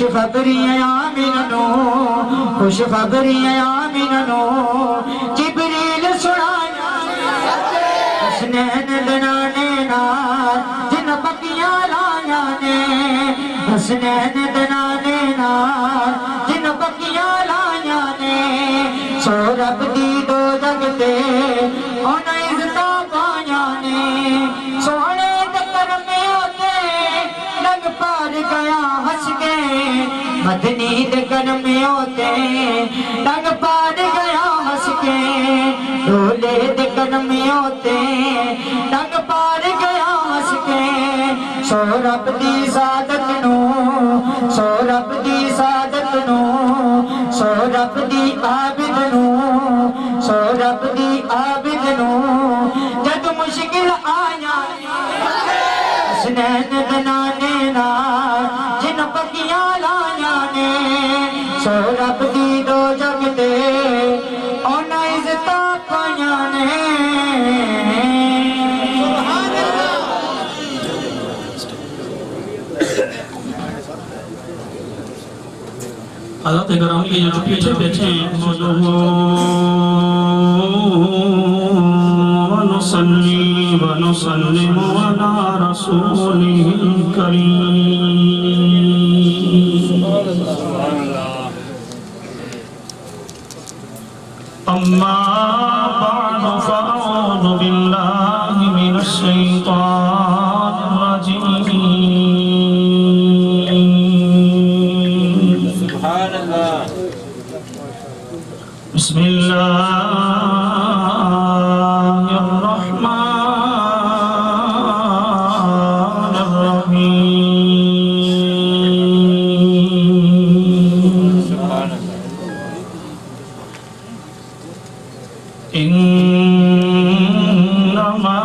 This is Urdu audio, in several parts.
خوشخبری آمینو خوشخبری آمینو جبریل سنایا حسنین دنانے نال جن بکیاں لایا نے حسنین دنانے نال جن بکیاں لایا نے سو رب دی دو جگتے انہیں عزتاں پایا نے سونے دکر میں ہوتے لگ پار گیا ہس کے مدنی دکر میں ہوتے لگ پار گیا ہس کے ڈولے دکر میں ہوتے لگ پار گیا ہس کے سو رب دی سعادت نو سو رب دی سعادت نو سو رب دی عابد نو سو رب دی عابد نو جد مشکل آیا حسنین دنانے نال جن بکیاں لایا نے سو رب دی دو جگتے انہیں عزتاں پایا نے حضرت گرامی کے جو پیچھے بیٹھے ہیں ونصلی ونسلم علی رسولہ الکریم اما بعد فاعوذ باللہ من الشیطان الرجیم بسم اللہ الرحمن الرحیم انما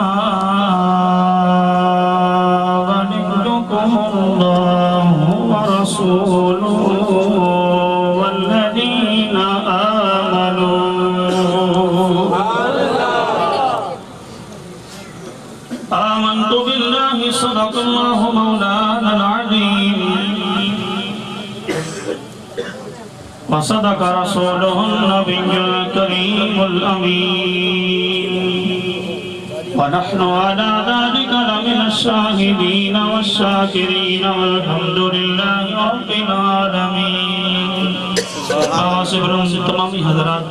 وليكم اللہ ورسولہ والذین آمنت بالله صدق الله مولانا العظيم وصدق رسوله النبي الكريم الأمين ونحن على ذلك لمن الشاهدين والشاكرين والحمد لله رب العالمين تمامی حضرات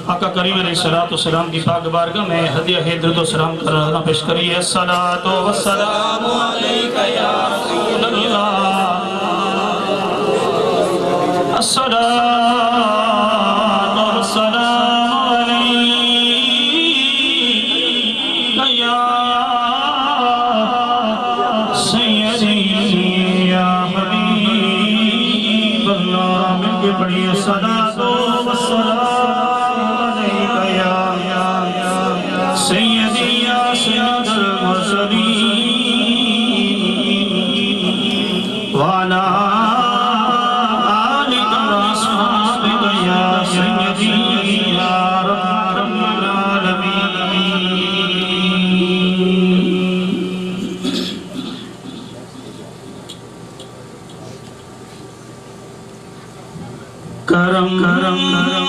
آقا کریم علیہ السلام کی پاک بارگاہ میں ہدیہ درود و سلام کرنا پیش کریے الصلاۃ والسلام علیک یا رسول اللہ الصلاۃ والسلام علیک یا سیدی یا حبیب اللہ مل کے پڑھیے الصلاۃ والسلام علیک یا سیدی یا سید المرسلین وعلا آلک واصحابک یا سیدی یا رب العالمین کرم کرم کرم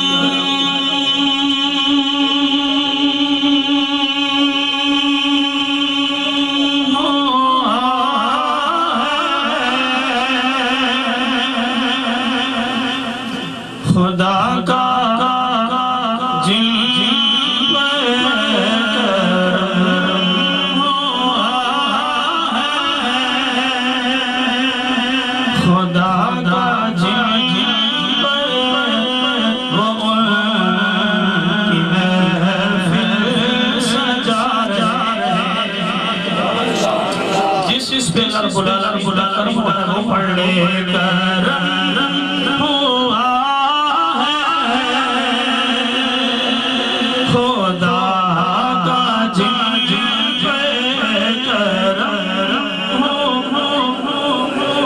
خدا کا جن خدا کا جن جس پہ رب العالمین کرم پڑھ لے کرم ہوا ہے خدا کا جن پہ کرم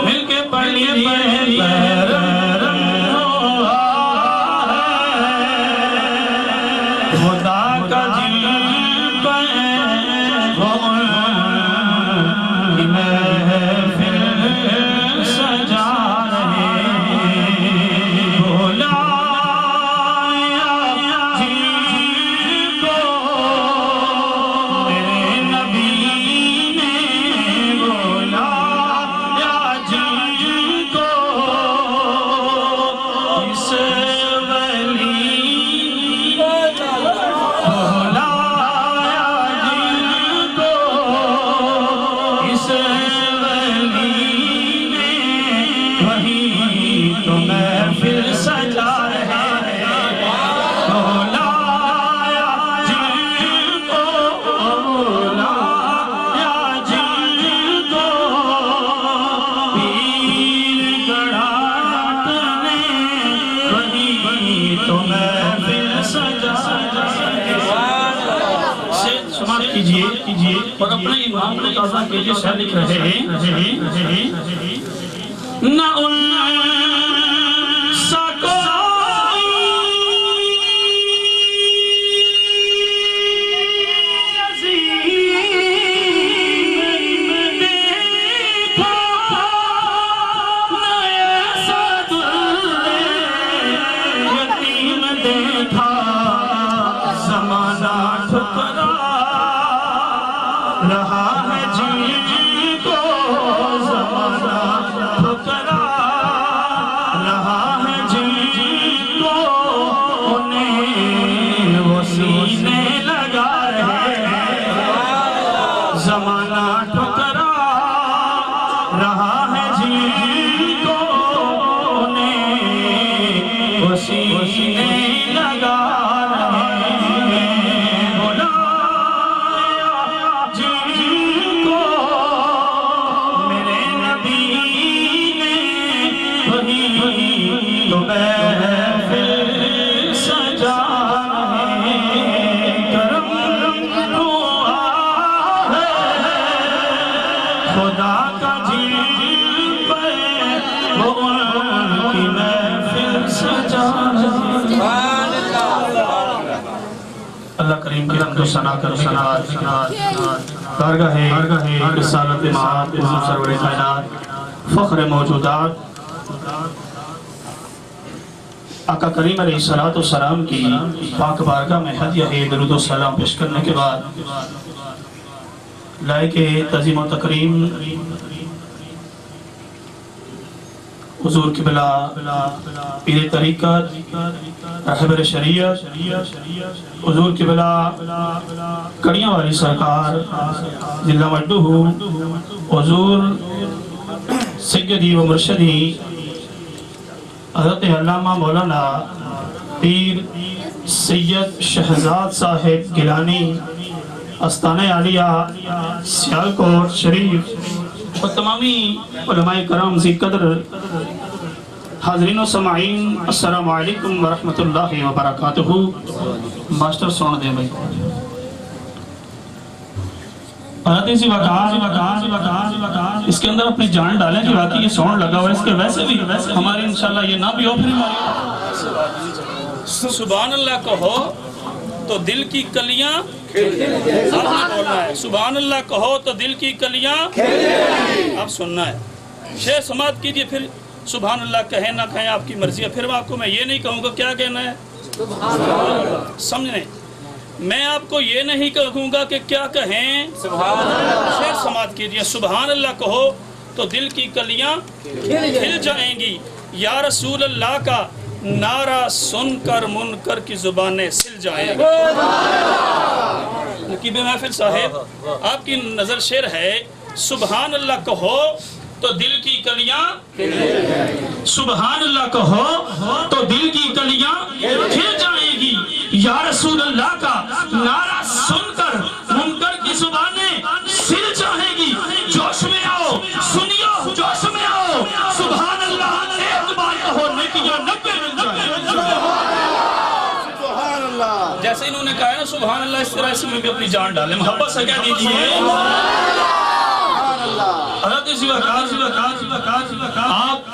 مل کے پڑھ لیے کرم ہوا ہے خدا کا جن پہ محفل سجا کیجئے اور اپنے ایمان کو تازہ کیجئے. شاعر لکھ رہے ہیں نہ ان سا کوئی عظیم دیکھا نہ ایسا یتیم دیکھا زمانہ ٹھکرا رہا ہے جن کو زمانہ ٹھکرا رہا ہے جن کو انہیں وہ سینے لگا رہے ہیں زمانہ ٹھکرا رہا ہے جن کو انہیں وہ سینے لگا اللہ کریم کی حمد و ثنا کر بارگاہ رسالت مآب حضور سرور کائنات فخر موجودات آقا کریم علیہ السلام کی پاک بارگاہ میں ہدیہ درود و سلام پیش کرنے کے بعد لائق تعظیم و تکریم حضور قبلہ پیر طریقت رہبر شریعت حضور قبلہ کڑیاں والی سرکار جلہ مجدہ حضور سیدی و مرشدی حضرت علامہ مولانا پیر سید شہزاد صاحب گیلانی استانہ عالیہ سیالکوٹ شریف اور تمامی علماء کرام ذی قدر حاضرین و سماعین السلام علیکم ورحمۃ اللہ وبرکاتہ. ماسٹر سون دیں بھائی اس کے اندر اپنی جان ڈالیں کہ واقعی یہ سون لگا ہوا ہے. اس کے ویسے بھی ہمارے انشاءاللہ یہ نہ بھی ہو پھر ہماری سبحان اللہ کہو تو دل کی کلیاں بولنا ہے. سبحان اللہ کہو تو دل کی کلیاں آپ سننا ہے. شیخ سماعت کیجئے پھر سبحان اللہ کہیں نہ کہیں آپ کی مرضی ہے. پھر آپ کو میں یہ نہیں کہوں گا کیا کہنا ہے سمجھنے. میں آپ کو یہ نہیں کہوں گا کہ کیا کہیں شیخ سماعت کیجئے. سبحان اللہ کہو تو دل کی کلیاں کھل جائیں گی. یا رسول اللہ کا نعرہ سن کر منکر کی زبانیں سل جائیں گی. نقیب محفل صاحب آپ کی نظر شعر ہے سبحان اللہ کہو تو دل کی کلیاں سبحان اللہ کہو تو دل کی کلیاں کھل جائیں گی. یا رسول اللہ کا نعرہ سن کر منکر کی زبانیں سل جائیں گی. جوش میں آؤ سنیو جوش میں آؤ سبحان اللہ ایک بار کہو نیکیاں 90 مل جائیں. جیسے انہوں نے کہا ہے نا سبحان اللہ اس طرح اس میں بھی اپنی جان ڈالیں. محبت سے کہہ دیجئے حضرت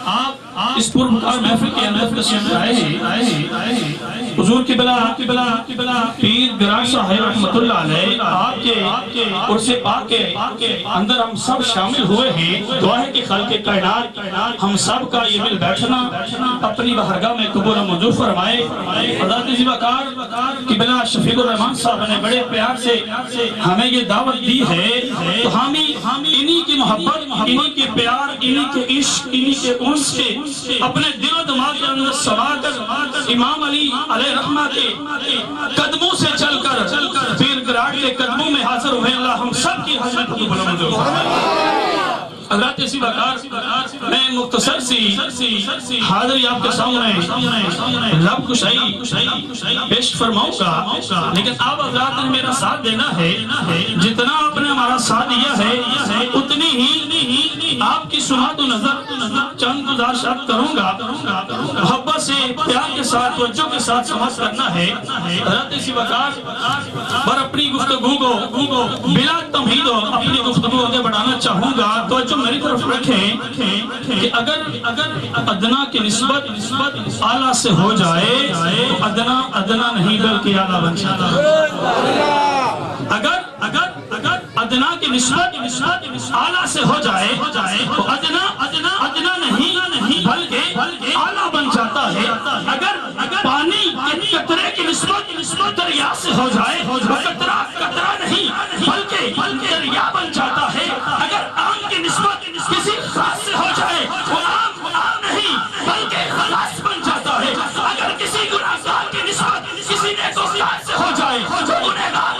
آپ اس پرمکار محفل کے اندر تشریف آئے ہیں. حضور قبلہ پیر گراج صاحب رحمۃ اللہ علیہ آپ کے عرص پاک کے اندر ہم سب شامل ہوئے ہیں. دعا ہے کہ خالق کائنات ہم سب کا یہ مل بیٹھنا اپنی بارگاہ میں قبول و منظور فرمائے. حضرت قبلہ شفیق الرحمان صاحب نے بڑے پیار سے ہمیں یہ دعوت دی ہے تو ہم انہی کی محبت انہی کے پیار انہی کے عشق انہی کے انس کے اپنے دل و دماغ کے اندر سما کر امام علی علیہ رحمہ کے قدموں سے چل کر پیر گراج کے قدموں میں حاضر ہوئے. اللہ ہم سب کی حضرت کو بلند منظور فرمائے. حضرت اسی وقت میں مختصر سی حاضری آپ کے سامنے لب کشائی پیش فرماؤں گا. لیکن آپ حضرات نے میرا ساتھ دینا ہے. جتنا آپ نے ہمارا ساتھ دیا ہے اتنی ہی آپ کی سنا تو نظر چند گزارشات کروں گا، محبت سے پیار کے ساتھ توجہ کے ساتھ سماعت کرنا ہے۔ حضرت اسی وقت پر اپنی گفتگو کو بلا تمہید اپنی گفتگو آگے بڑھانا چاہوں گا۔ توجہ میری طرف رکھیں کہ اگر ادنا کی نسبت اعلیٰ سے ہو جائے تو ادنا نہیں بلکہ اعلیٰ بن جاتا ہے۔ اگر ادنا کی نسبت اعلیٰ سے ہو جائے تو ادنا نہیں بلکہ اعلیٰ بن جاتا ہے۔ اگر پانی کے قطرے کی نسبت دریا سے ہو جائے تو قطرہ نہیں بلکہ دریا بن جاتا ہے۔ اگر آم کی نسبت کسی خاص سے ہو جائے وہ آم نہیں بلکہ خلاص بن جاتا ہے۔ اگر کسی گناہگار کی نسبت کسی نیکوکار سے ہو جائے تو گنہگار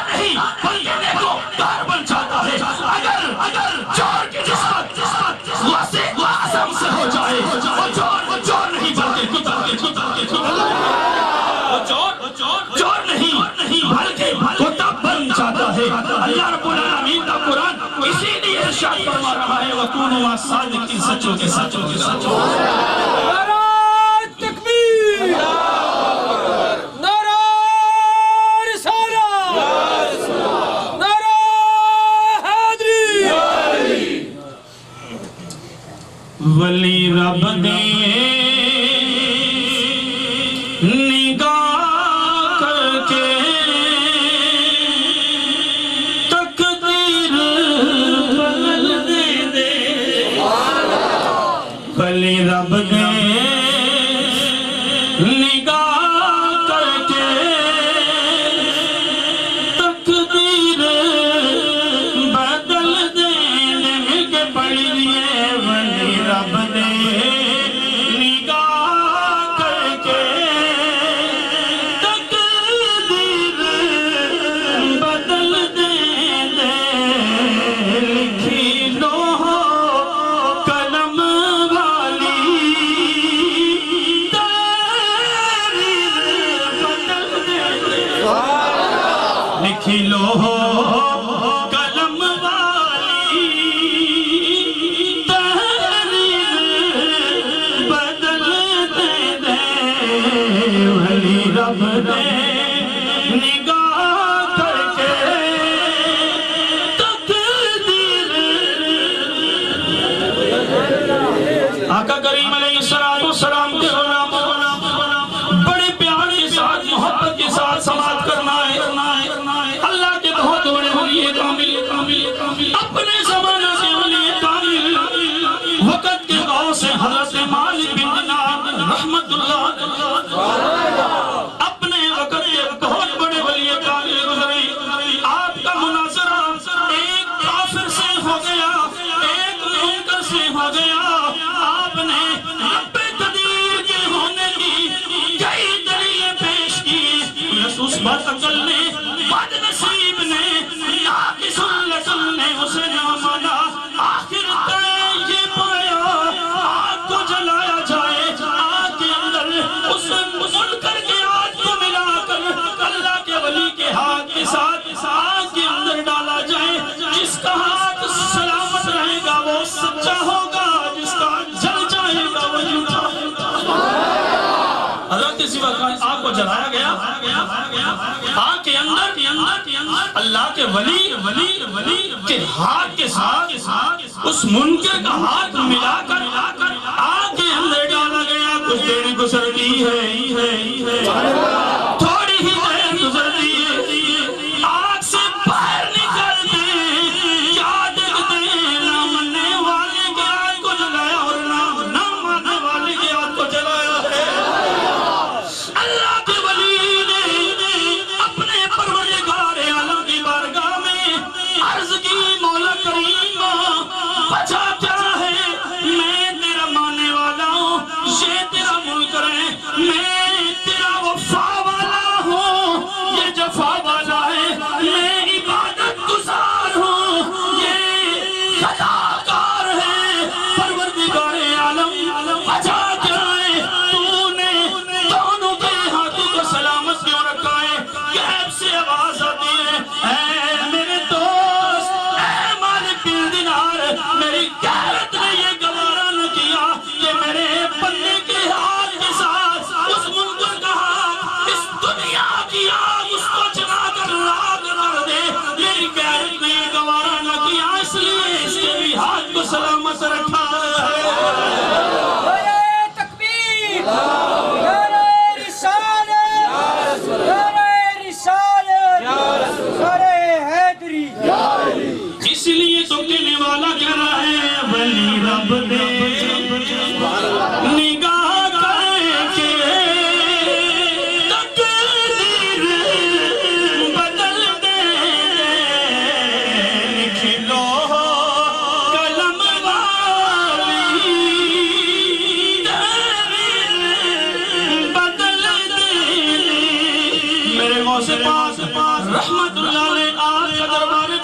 نہیں بلکہ نیکوکار بن جاتا ہے۔ اگر چور کی نسبت اعظم سے ہو جائے وہ چور نہیں بلکہ چور نہیں بلکہ کتب بن جاتا ہے۔ اللہ رب العالمین کا قرآن اسی لیے ارشاد فرما رہا ہے وَكُونُوا مَعَ الصَّادِقِينَ، سچوں کے ساتھ۔ ولی رب دے نگاہ کر کے تقدیر بدل دے ولی رب دے نگاہ کر کے تقدیر بدل دے کے پڑھ لیے ولی رب دے نگاہ کر کے تقدیر بدل دے لکھی لوح قلم والی تحریر بدل دے لکھی لوح قلم والی رب دے نگاہ کر کے تقدیر۔ آقا کریم علیہ السلام کے غلام بڑے پیارے ساتھ محبت کے ساتھ سماعت کرنا ہے۔ اللہ کے بہت بڑے ولی کامل اپنے زمانہ سے ولی کامل وقت کے غوث سے حضرت مالک بن دینار رحمت اللہ بد عقل نے بد نصیب نے ناقص العقل نے اسے نہ مانا۔ آخر یہ پایا آگ کو جلایا جائے، آگ کے اندر اس منکر کے آگ کو ملا کر اللہ کے ولی کے ہاتھ کے ساتھ آگ کے اندر ڈالا جائے۔ جس کا ہاتھ سلامت رہے گا وہ سچا ہوگا، جس کا جل جائے گا وہ جھوٹا ہوگا۔ حضرت اسی وقت آگ کو جلایا گیا، آگ کے اندر اللہ کے ولی کے ہاتھ کے ساتھ اس منکر کا ہاتھ ملا کر آگ کے اندر ڈالا گیا۔ کچھ دیر گزرتی ہے، تھوڑی ہی دیر گزرتی ہے، آگ سے باہر نکلتے کیا دیکھتے ہیں؟ نہ مننے والے کے آگ کو جلایا اور نہ ماننے والے کے آگ کو جلایا ہے۔ اللہ کے ولی نے اپنے پروردگار عالم کی بارگاہ میں عرض کی، مولا کریم بچا کیا ہے؟ میں تیرا ماننے والا ہوں، یہ تیرا ملک ہے، میں تیرا وفا والا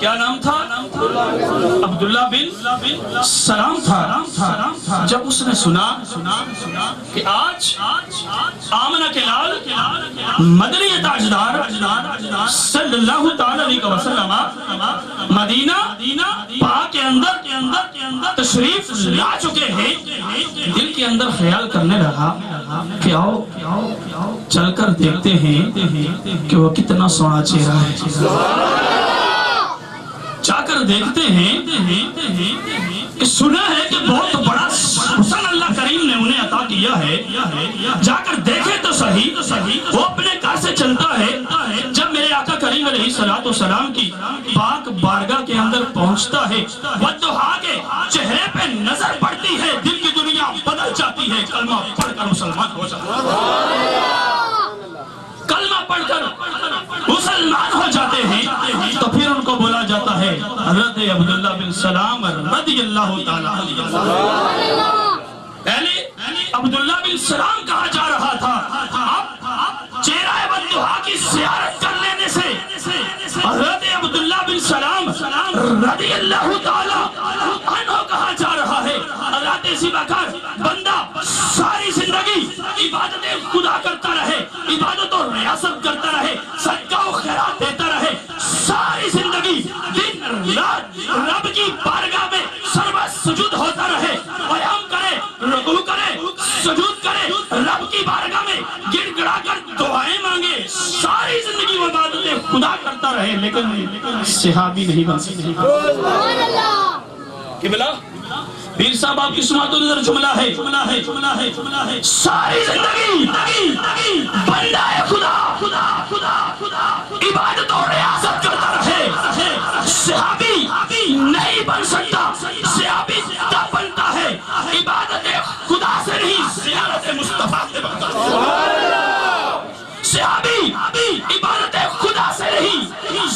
کیا نام تھا؟ عبداللہ بن سلام تھا. جب اس نے سنا کہ آج آمنہ کے لال مدنی تاجدار صلی اللہ تعالی علیہ وسلم مدینہ پاک کے اندر تشریف لا چکے ہیں، دل کے اندر خیال کرنے لگا کہ آؤ چل کر دیکھتے ہیں کہ وہ کتنا سونا چہرہ ہے. جا کر دیکھتے ہیں کہ سنا ہے کہ بہت بڑا حسن اللہ کریم نے انہیں عطا کیا ہے. جا کر دیکھے تو صحیح وہ اپنے گھر سے چلتا ہے. جب میرے آقا کریم علیہ الصلوۃ والسلام کی پاک بارگاہ کے اندر پہنچتا ہے، والضحیٰ کے چہرے پہ نظر پڑتی ہے، دل کی دنیا بدل جاتی ہے. کلمہ پڑھ کر مسلمان ہو جاتا ہے، کلمہ پڑھ کر مسلمان ہو جاتے ہیں. تو پھر ان کو بولا جاتا ہے حضرت عبداللہ بن سلام رضی اللہ تعالیٰ عنہ. پہلے عبداللہ بن سلام کہا جا رہا تھا، اب چہرہ والضحیٰ کی زیارت کر لینے سے حضرت عبداللہ بن سلام رضی اللہ تعالیٰ عنہ کہا جا رہا ہے. اللہ اسی بکر بندہ ساری زندگی عبادت خدا کرتا رہے، عبادت اور ریاست کرتا رہے، صدقہ و خیرات دیتا رہے، ساری زندگی دن رات رب کی بارگاہ میں سربہ سجود ہوتا رہے، قیام کرے، رکوع کرے، سجود کرے، رب کی بارگاہ میں گڑ گڑا کر دعائیں مانگے، ساری زندگی وہ عبادت خدا کرتا رہے، لیکن صحابی نہیں بن سکتے. قبلہ پیر صاحب آپ کی سماعتوں نظر جملہ ہے ساری زندگی بندہ خدا عبادت اور ریاست کرتا رہے، صحابی نہیں بن سکتا. صحابی تب بنتا ہے عبادت خدا سے نہیں، زیارت مصطفیٰ سے بنتا ہے. صحابی عبادت خدا سے نہیں،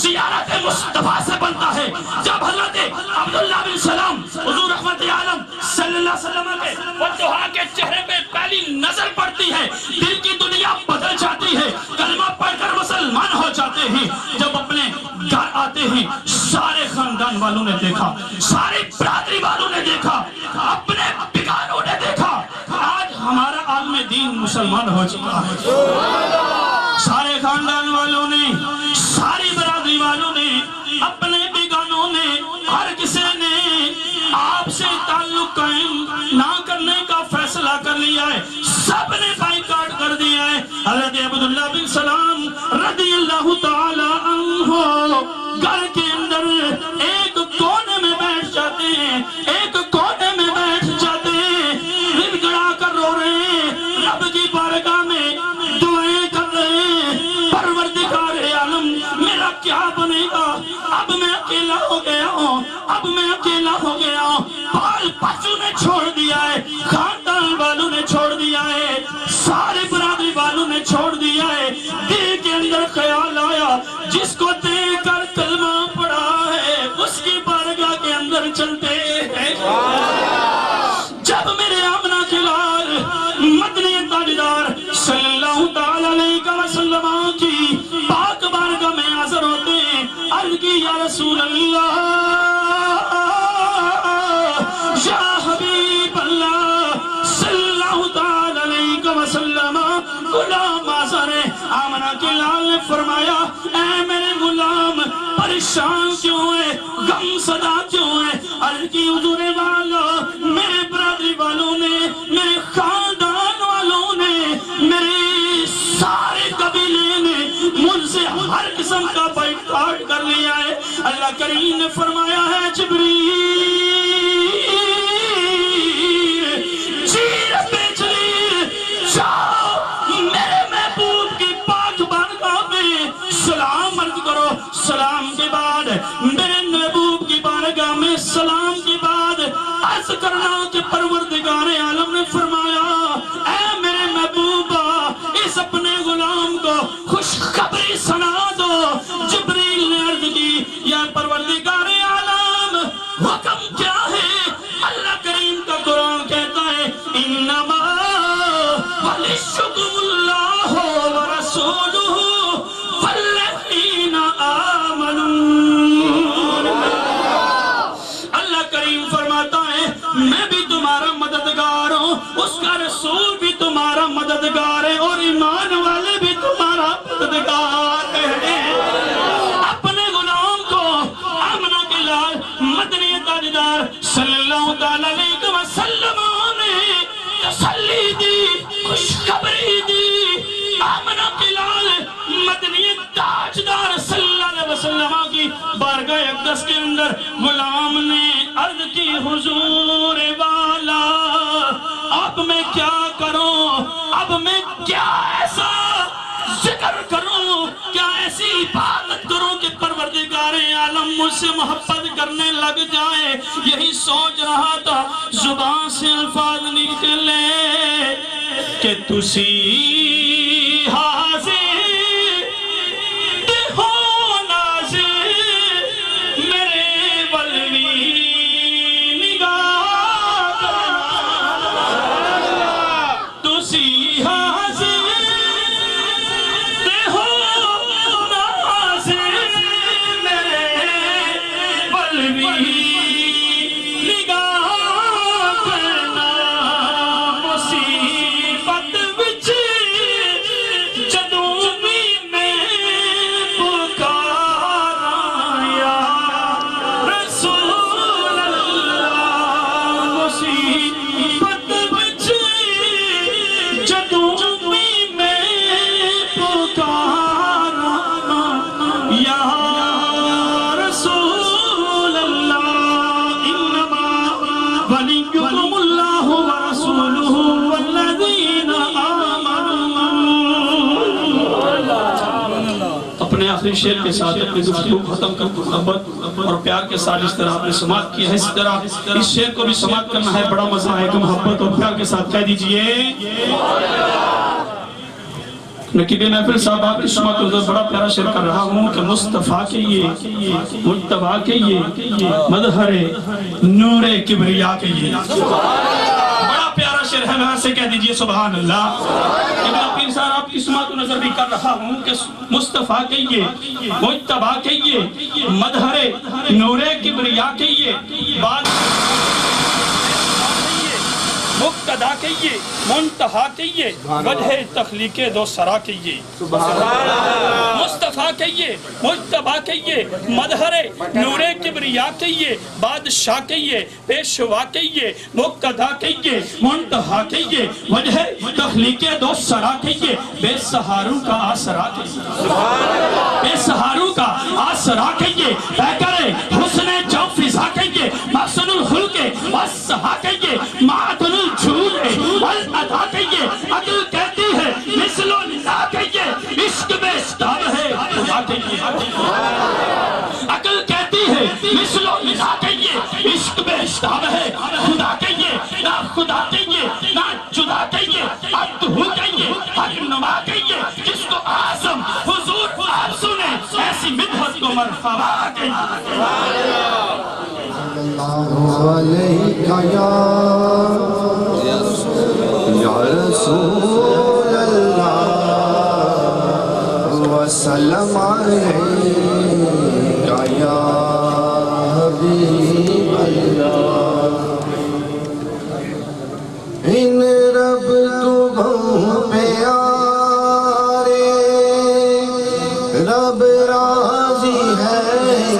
زیارت مصطفیٰ سے بنتا ہے. جب حضرت عبداللہ بن سلام حضور رحمت عالم صلی اللہ علیہ وسلم کے والضحیٰ کے چہرے پہ پہلی نظر پڑتی ہے، دل کی دنیا بدل جاتی ہے، کلمہ پڑھ کر مسلمان ہو جاتے ہیں. جب اپنے گھر آتے ہیں، سارے خاندان والوں نے دیکھا، سارے برادری والوں نے دیکھا، اپنے بیگانوں نے دیکھا. آج ہمارا عالم دین مسلمان ہو چکا ہے. سارے خاندان والوں نے، ساری برادری والوں نے، اپنے بیگانوں نے، ہر کسی نے آپ سے تعلق قائم نہ کرنے کا فیصلہ کر لیا ہے. سب نے بائیکاٹ کر دیا ہے. حضرت عبداللہ بن سلام رضی اللہ تعالی عنہ گھر کے اندر ایک کونے میں بیٹھ جاتے ہیں، ایک کونے میں بیٹھ جاتے ہیں، گڑ گڑا کر رو رہے ہیں، رب کی بارگاہ میں دعائیں کر رہے ہیں. پروردگار عالم میرا کیا بنے گا؟ اب میں اکیلا ہو گیا ہوں، اب میں اکیلا ہو گیا ہوں. بال بچوں نے چھوڑ دیا ہے، خاندان والوں نے چھوڑ دیا ہے، سارے برادری والوں نے چھوڑ دیا ہے. دل کے اندر خیال آیا جس کو دیکھ کر کلمہ پڑھا ہے اس کی بارگاہ کے اندر چلتے ہیں. جب میرے آمنہ کے لال مدنی تاجدار صلی اللہ تعالی علیہ وسلم کی پاک بارگاہ میں حاضر ہوتے ہیں، عرض کی یا رسول اللہ، یا حبیب اللہ صلی اللہ تعالی علیہ وسلم، غلام حاضر ہے. آمنہ کے لال نے فرمایا اے میرے غلام پریشان کیوں ہے، غم صدا کیوں ہے؟ عرض کی حضور والا میرے برادری والوں نے، میرے خاندان والوں نے، میرے سارے قبیلے نے مجھ سے ہر قسم کا بائیکاٹ کر لیا ہے. اللہ کریم نے فرمایا ہے جبریل چیر پہ چلیے، جاؤ میرے محبوب کی پاک بارگاہ میں سلام عرض کرو. سلام کے بعد میرے محبوب کی بارگاہ میں سلام کے بعد عرض کرنا کہ پروردگار عالم نے فرمایا اے میرے محبوبہ اس اپنے غلام کو خوشخبری سنا دو. جبریل نے عرض کی یا پروردگار عالم حکم کیا ہے؟ اللہ کریم کا قرآن کہتا ہے انما ولیکم اللہ ورسولہ والذین آمنوا میں بھی تمہارا مددگار ہوں، اس کا رسول بھی تمہارا مددگار ہے، اور ایمان والے بھی تمہارا مددگار ہے۔ اپنے غلام کو آمنہ کے لال مدنی تاجدار صلی اللہ علیہ وسلم نے تسلی دی، خوشخبری دی۔ آمنہ کے لال مدنی تاجدار صلی اللہ علیہ وسلم کی بارگاہ اقدس کے اندر غلام نے عرض کی، حضور والا اب میں کیا کروں، اب میں کیا ایسا ذکر کروں، کیا ایسی عبادت کروں کہ پروردگار عالم مجھ سے محبت کرنے لگ جائے۔ یہی سوچ رہا تھا، زبان سے الفاظ نکلے کہ تسی حاضر ہو ناظر میرے بلوی نگاہ کرنا، تسی حاضر ہو ناظر میرے بلوی نگاہ کرنا، مصیبت وچ جدوں بھی میں پکاراں یا رسول اللہ، مصیبت وچ جدوں بھی میں پکاراں یا رسول اللہ، انما ولیکم اللہ ورسولہ والذین آمنوا۔ اپنے آخری شعر کے ساتھ اپنی گفتگو ختم کر محبت اور پیار کے ساتھ اس طرح آپ نے سماعت کی ہے، اس طرح اس شعر کو بھی سماعت کرنا ہے، بڑا مزہ ہے کہ محبت اور پیار کے ساتھ کہہ دیجئے۔ نقیب محفل صاحب آپ کی سماعت کو بڑا پیارا شعر کر رہا ہوں کہ مصطفیٰ کے یہ مجتبیٰ کے یہ مظہر نور کبریا کے یہ بڑا پیارا شعر ہے، میں سے کہہ دیجئے سبحان اللہ۔ ابن پیر صاحب آپ کی سماعت کو نظر بھی کر رہا ہوں کہ مصطفیٰ کے یہ مجتبیٰ کے یہ مظہر نور کبریا کے یہ بعد مقتدا کہیے، منتہا کہیے، وجہ تخلیق دو سرا کہیے، مصطفیٰ کہیے، مجتبیٰ کہیے، مظہر نور کبریا کہیے، بادشاہ کہیے، پیشوا کہیے، مقتدا کہیے، منتہا کہیے، وجہ تخلیق دو سرا کہیے، بے سہاروں کا آسرا کہیے، بے سہاروں کا آسرا کہیے، پیکر حسن جو فضا کہیے، محسن الخلق والصحا کہیے، معدن الجھول والادا کہیے، عقل کہتی ہے مثل اللہ کہیے، عشق بے اشتاب ہے خدا کہیے، عقل کہتی ہے مثل اللہ کہیے، عشق بے اشتاب ہے خدا کہیے، نہ خدا کہیے نہ جدا کہیے، عبدہو کہیے، حق نما کہیے، جس کو اعظم حضور آپ سنیں ایسی مدحت کو مرحبا کہیے۔ اللہ علیکہ یا رسول اللہ وسلم علیکہ یا حبیب اللہ، ان رب تمہوں پیارے، رب راضی ہے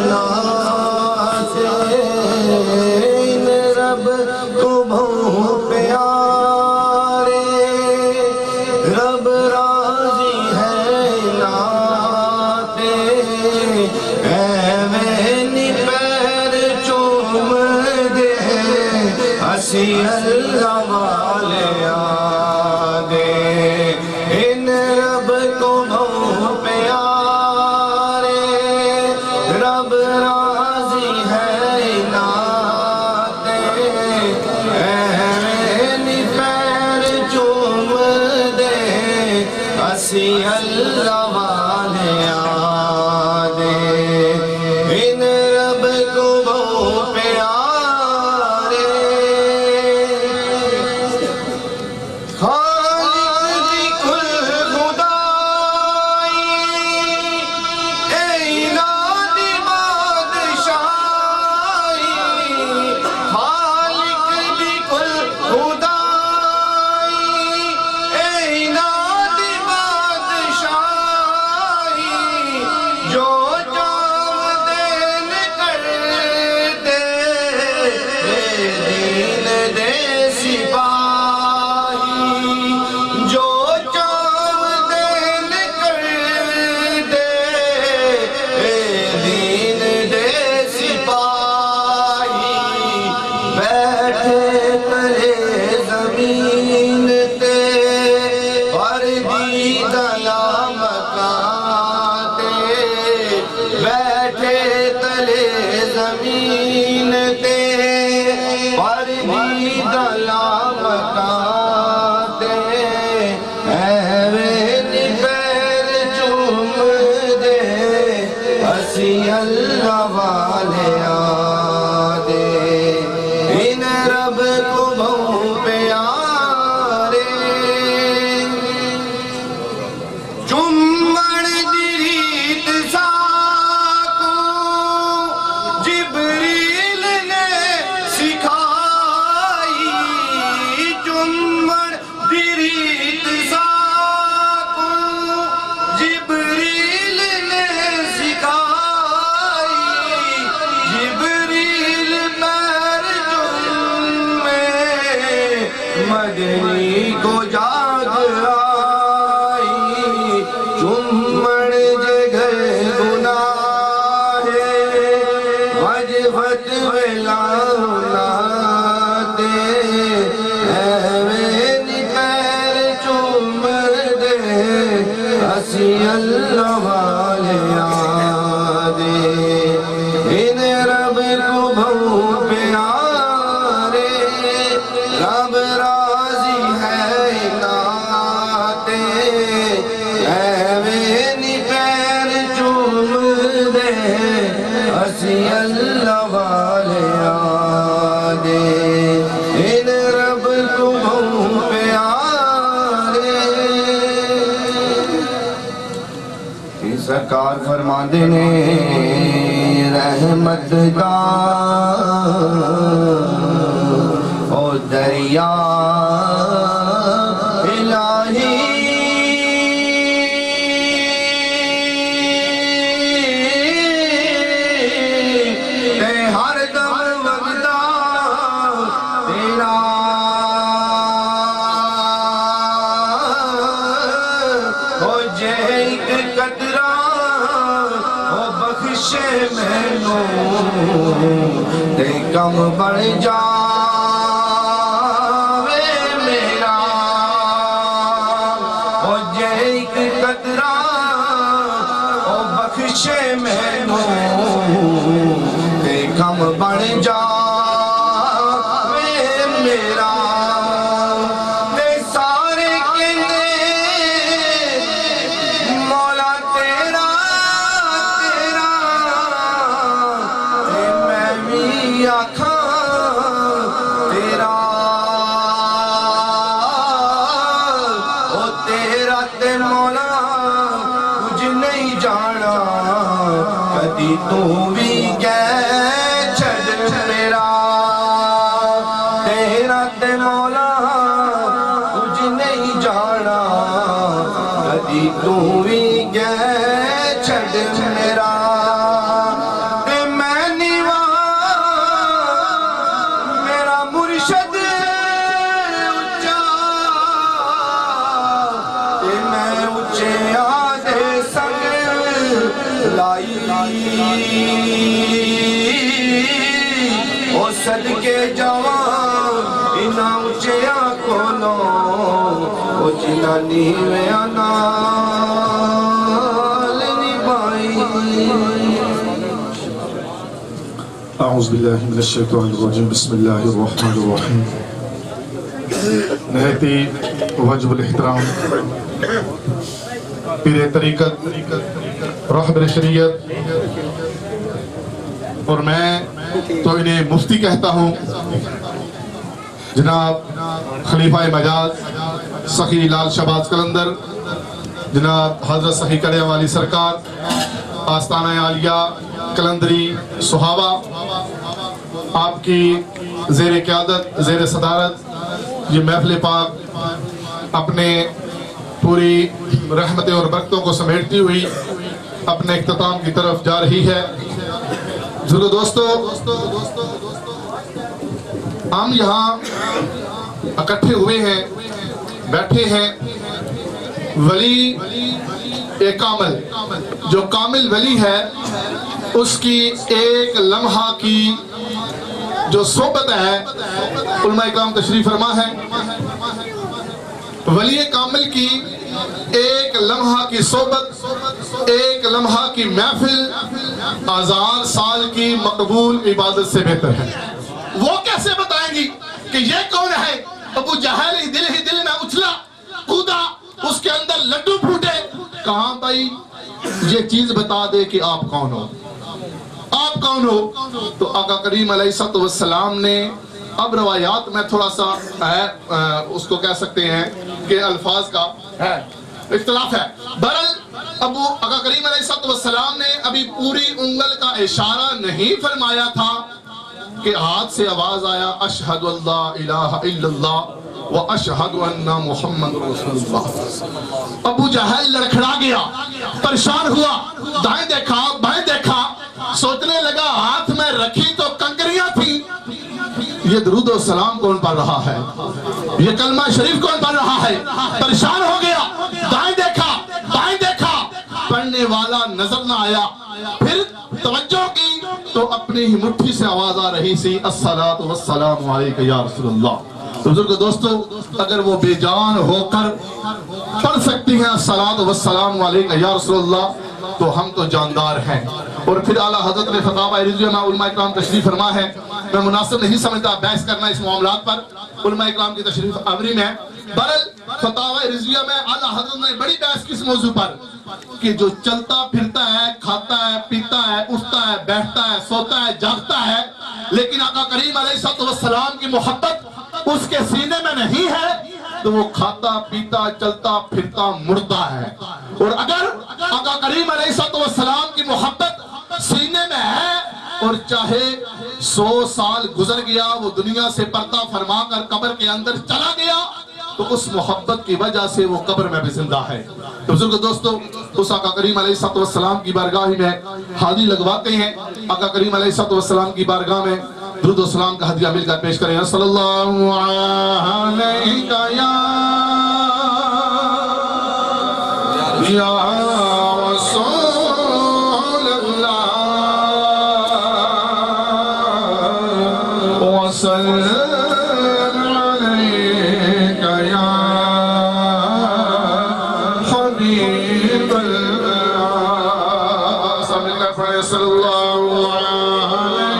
ناز ان رب تمہوں پیارے، رب راضی ہے ناز ایویں پیر چوم دے ہسی اللہ والے آدے، ان رب تمہوں پیارے، رب راضی ہے ناتے ایویں پیر چوم دے ہسی اللہ والے آدے، ان رب تمہوں پیارے، دین دے سپاہی جو چاند نکل دے دین دے سپاہی بیٹھے تلے زمین تے پردیدہ مکان تے بیٹھے تلے زمین تے پردیدہ مکان تے ایویں پیر چوم دے اسی اللہ والے آدے ان رب کو بہو پیارے چمڑ دیریت ساکو جبریل نے سکھائی چمڑ دیریت ساکو جبریل نے سکھائی جبریل پیر چمے مدنی کو جاگ آئی چمڑ جگہ گناہ وجبت ولاتے ایویں پیر چوم دے اسی اللہ والے آدے ان رب کو بہو پیارے رب راضی ہے ناتے ایویں پیر چوم دے اسی اللہ والے آدے ان رب کو بہو پیارے سرکار فرماندے نے رحمت دا او دریا الہی تے ہر دم وگدا تیرا او جے ایک قطرہ او بخشے مینوں تے کم بڑھ جاوے میرا او جے ایک قطرہ او بخشے مینوں تے کم بڑھ جاوے میرا تے سارے کہندے مولا تیرا تیرا تے میں بھی آکھاں تیرا او تیرا تے مولا کچھ نہیں جانا کدی تو بھی گئے چھڑ میرا تیرا تے مولا کچھ نہیں جانا کدی تو بھی گئے چھڑ میرا تے میں نیواں میرا مرشد اچا تے میں اچے آدھے سنگ لائی او صدقے جوان انہاں اچیاں کولوں او جنہاں نیویاں نال نبھائی اعوذ باللہ من الشیطان الرجیم بسم اللہ الرحمن الرحیم نہایتی وجب الاحترام پیر طریقت رہبر شریعت اور میں تو انہیں مفتی کہتا ہوں جناب خلیفہ مجاز سخی لال شہباز قلندر جناب حضرت سخی کڑیاں والی سرکار آستانہ عالیہ قلندری سہاوا آپ کی زیر قیادت زیر صدارت یہ محفل پاک اپنے پوری رحمتیں اور برکتوں کو سمیٹتی ہوئی اپنے اختتام کی طرف جا رہی ہے۔ دوستو ہم یہاں اکٹھے ہوئے ہیں، بیٹھے ہیں، ولی ایک کامل، جو کامل ولی ہے اس کی ایک لمحہ کی جو صحبت ہے، علماء اکرام تشریف فرما ہے، ولی کامل کی ایک لمحہ کی صحبت، ایک لمحہ کی محفل 1000 سال کی مقبول عبادت سے بہتر ہے۔ وہ کیسے بتائیں گی کہ یہ کون ہے؟ ابو جہل ہی دل میں اچھلا کودا، اس کے اندر لڈو پھوٹے، کہاں بھائی یہ چیز بتا دے کہ آپ کون ہو، آپ کون ہو؟ تو آقا کریم علیہ السلام نے، اب روایات میں تھوڑا سا ہے اس کو کہہ سکتے ہیں کہ الفاظ کا ہے اختلاف ہے، بہرحال ابو آقا کریم علیہ السلام نے ابھی پوری انگل کا اشارہ نہیں فرمایا تھا کہ ہاتھ سے آواز آیا اشہد اللہ الہ الا اللہ واشہد ان محمد رسول اللہ۔ ابو جہل لڑکھڑا گیا، پریشان ہوا، دائیں دیکھا بائیں دیکھا، سوچنے لگا ہاتھ میں رکھی تو کنکریاں تھیں، یہ درود و سلام کون پڑھ رہا ہے، یہ کلمہ شریف کون پڑھ رہا ہے؟ پریشان ہو گیا، دائیں دیکھا بائیں دیکھا، پڑھنے والا نظر نہ آیا، پھر توجہ کی تو اپنی ہی مٹھی سے آواز آ رہی سی الصلاۃ والسلام علیک یا رسول اللہ۔ بزرگ دوستو، اگر وہ بے جان ہو کر پڑھ سکتی ہیں الصلاۃ والسلام علیک یا رسول اللہ تو ہم تو جاندار ہیں۔ اور پھر اعلیٰ حضرت نے فتاوی رضویہ میں علماء اکرام تشریف فرما ہے، میں مناسب نہیں سمجھتا بحث کرنا اس معاملات پر، علماء اکرام کی تشریف آوری میں، بہرحال فتاوی رضویہ میں اعلیٰ حضرت نے بڑی بحث کس موضوع پر کہ جو چلتا پھرتا ہے، کھاتا ہے، پیتا ہے، اٹھتا ہے، بیٹھتا ہے، سوتا ہے، جاگتا ہے، لیکن آقا کریم علیہ السلام کی محبت اس کے سینے میں نہیں ہے تو وہ کھاتا پیتا چلتا پھرتا مردہ ہے۔ اور اگر آقا کریم علیہ السلام کی محبت سینے میں ہے اور چاہے 100 سال گزر گیا، وہ دنیا سے پردہ فرما کر قبر کے اندر چلا گیا، تو اس محبت کی وجہ سے وہ قبر میں بھی زندہ ہے۔ تو بزرگ دوستو، اس آقا کریم علیہ السلام کی بارگاہ میں حاضری لگواتے ہیں، آقا کریم علیہ السلام کی بارگاہ میں درود و سلام کا ہدیہ مل کر پیش کریں۔ صلی اللہ علیہ یا رسول اللہ وسلم علیک یا حبیب اللہ۔ سب مل کر پڑھیں صلی اللہ علیہ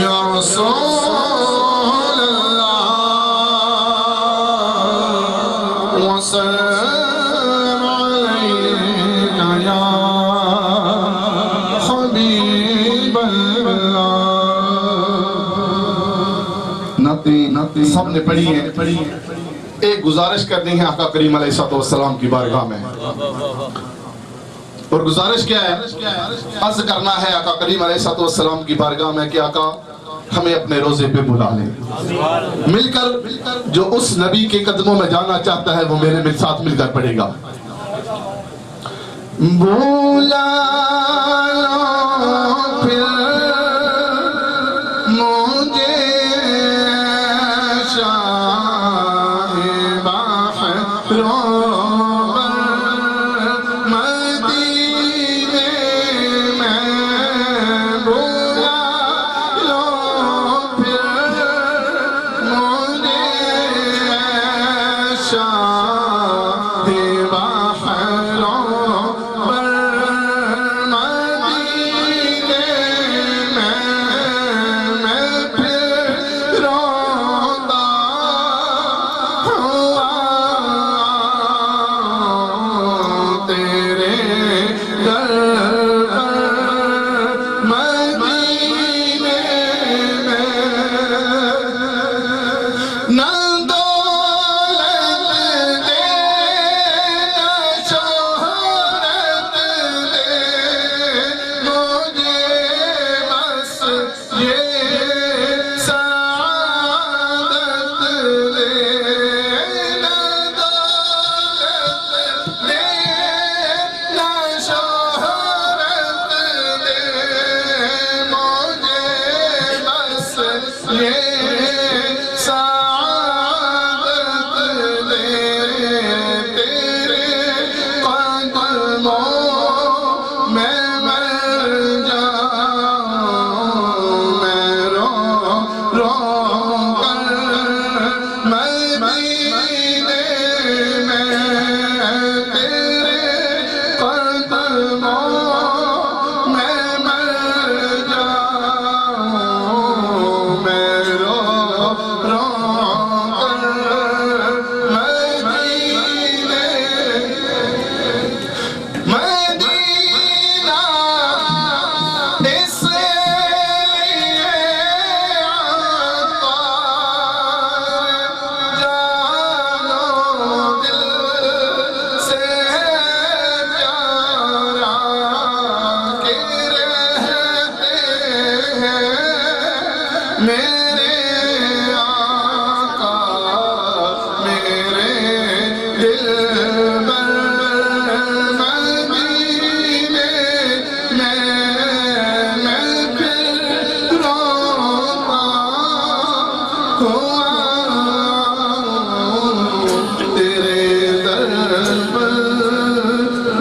یا رسول اللہ وسلم علیک یا حبیب اللہ۔ نعتیں سب نے پڑھی ہیں، ایک گزارش کرنی ہے آقا کریم علیہ السلام کی بارگاہ میں، اور گزارش کیا ہے؟ عرض کرنا ہے آقا کریم علیہ السلام کی بارگاہ میں کہ آقا ہمیں اپنے روزے پہ بلا لیں، مل کر جو اس نبی کے قدموں میں جانا چاہتا ہے وہ میرے ساتھ مل کر پڑھے گا۔ بولا پھر مجھے میرے آقا میرے دلبر مدینے میں پھر روتا ہوا تیرے در پر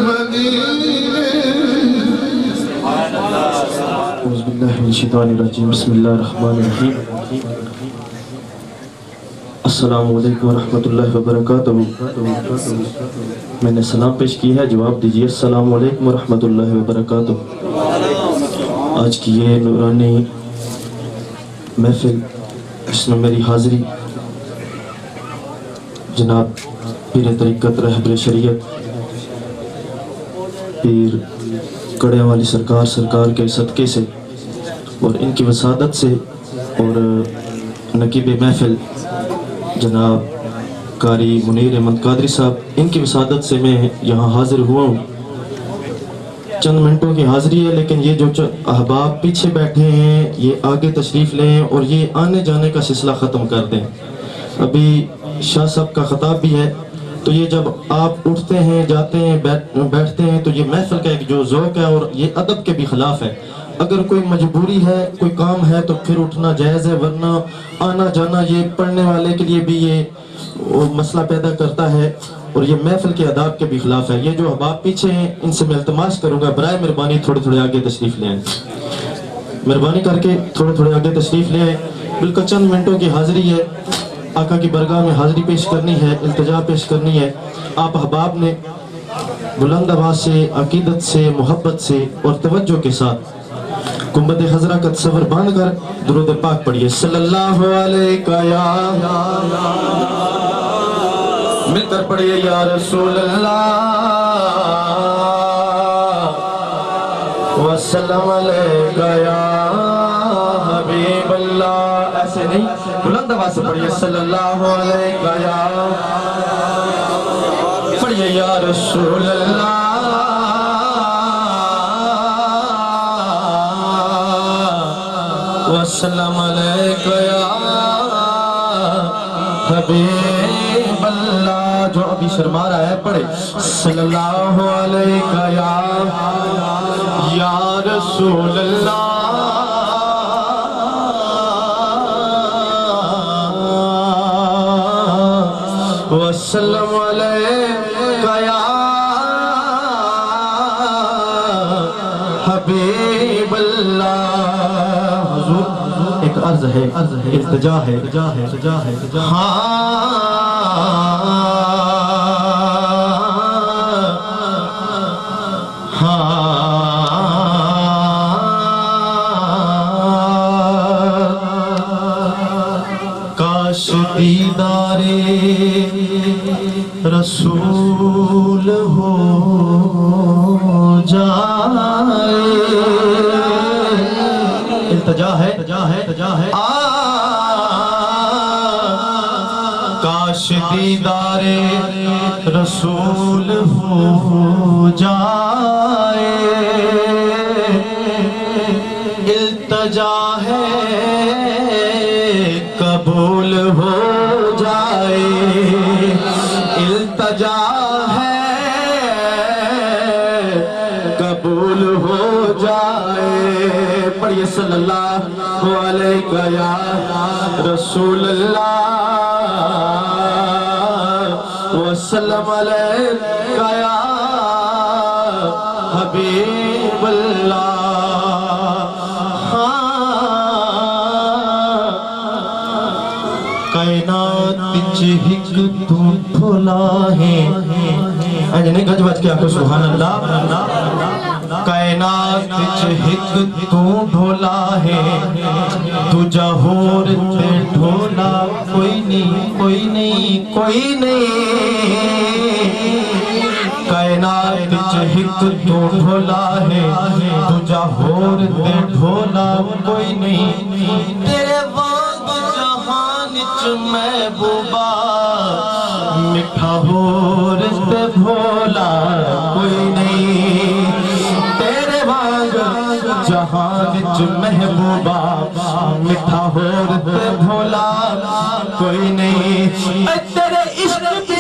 مدینے. اعوذ باللہ من الشیطان الرجیم. بسم اللہ الرحمن الرحیم. السلام علیکم ورحمۃ اللہ وبرکاتہ. میں نے سلام پیش کی ہے، جواب دیجیے. السلام علیکم ورحمۃ اللہ وبرکاتہ. آج کی یہ نورانی محفل جس میں میری حاضری جناب پیر طریقت رہبر شریعت پیر کڑیاں والی سرکار کے صدقے سے اور ان کی وسادت سے اور نقیب محفل جناب قاری منیر احمد قادری صاحب ان کی وسادت سے میں یہاں حاضر ہوا ہوں. چند منٹوں کی حاضری ہے، لیکن یہ جو احباب پیچھے بیٹھے ہیں یہ آگے تشریف لیں اور یہ آنے جانے کا سلسلہ ختم کر دیں. ابھی شاہ صاحب کا خطاب بھی ہے، تو یہ جب آپ اٹھتے ہیں جاتے ہیں بیٹھتے ہیں تو یہ محفل کا ایک جو ذوق ہے اور یہ ادب کے بھی خلاف ہے. اگر کوئی مجبوری ہے کوئی کام ہے تو پھر اٹھنا جائز ہے، ورنہ آنا جانا یہ پڑھنے والے کے لیے بھی یہ مسئلہ پیدا کرتا ہے اور یہ محفل کے آداب کے بھی خلاف ہے. یہ جو احباب پیچھے ہیں ان سے میں التماس کروں گا برائے مہربانی تھوڑے آگے تشریف لے آئیں. مہربانی کر کے تھوڑے آگے تشریف لے آئیں. بالکل چند منٹوں کی حاضری ہے، آقا کی برگاہ میں حاضری پیش کرنی ہے، التجا پیش کرنی ہے. آپ احباب نے بلند آواز سے، عقیدت سے، محبت سے اور توجہ کے ساتھ گنبد خضرا کا تصور باندھ کر درود پاک پڑھیے. صلی اللہ علیہ یا مل کر پڑھیے یا رسول اللہ وسلم علیہ یا حبیب اللہ. ایسے نہیں، بلند آواز سے پڑھیے. صلی اللہ علیہ یا پڑھیے یا رسول اللہ وسلم علیہ یا حبیب اللہ. جو ابھی شرما رہا ہے پڑھے صلی اللہ علیہ یا رسول اللہ وسلم علیہ یا حبیب اللہ. حضور ایک عرض ہے، التجا ہے. کاش دیدار رسول ہو جائے. التجا ہے. کاش دیدار رسول ہو جائے. التجا ہے قبول ہو جائے. التجا ہے قبول ہو جائے. پڑھیے صلی اللہ علیہ یا رسول اللہ وسلم علیہ یا حبیب اللہ. کائنات وچ ہک تو بھولا ہے. اجنے گج بج کے آکو سبحان اللہ. کائنات وچ ہک تو ڈھولا ہے، تجھا ہور تے ڈھولا کوئی نہیں. کائنات وچ ہک تو ڈھولا ہے، تجھا ہور تے ڈھولا کوئی نہیں. تیرے وانگ جہان وچ محبوبہ مٹھا ہور تے بھولا کوئی نہیں. تیرے وانگ جہان وچ محبوبہ مٹھا لاہور تے بھولا کوئی نہیں، اے تیرے عشق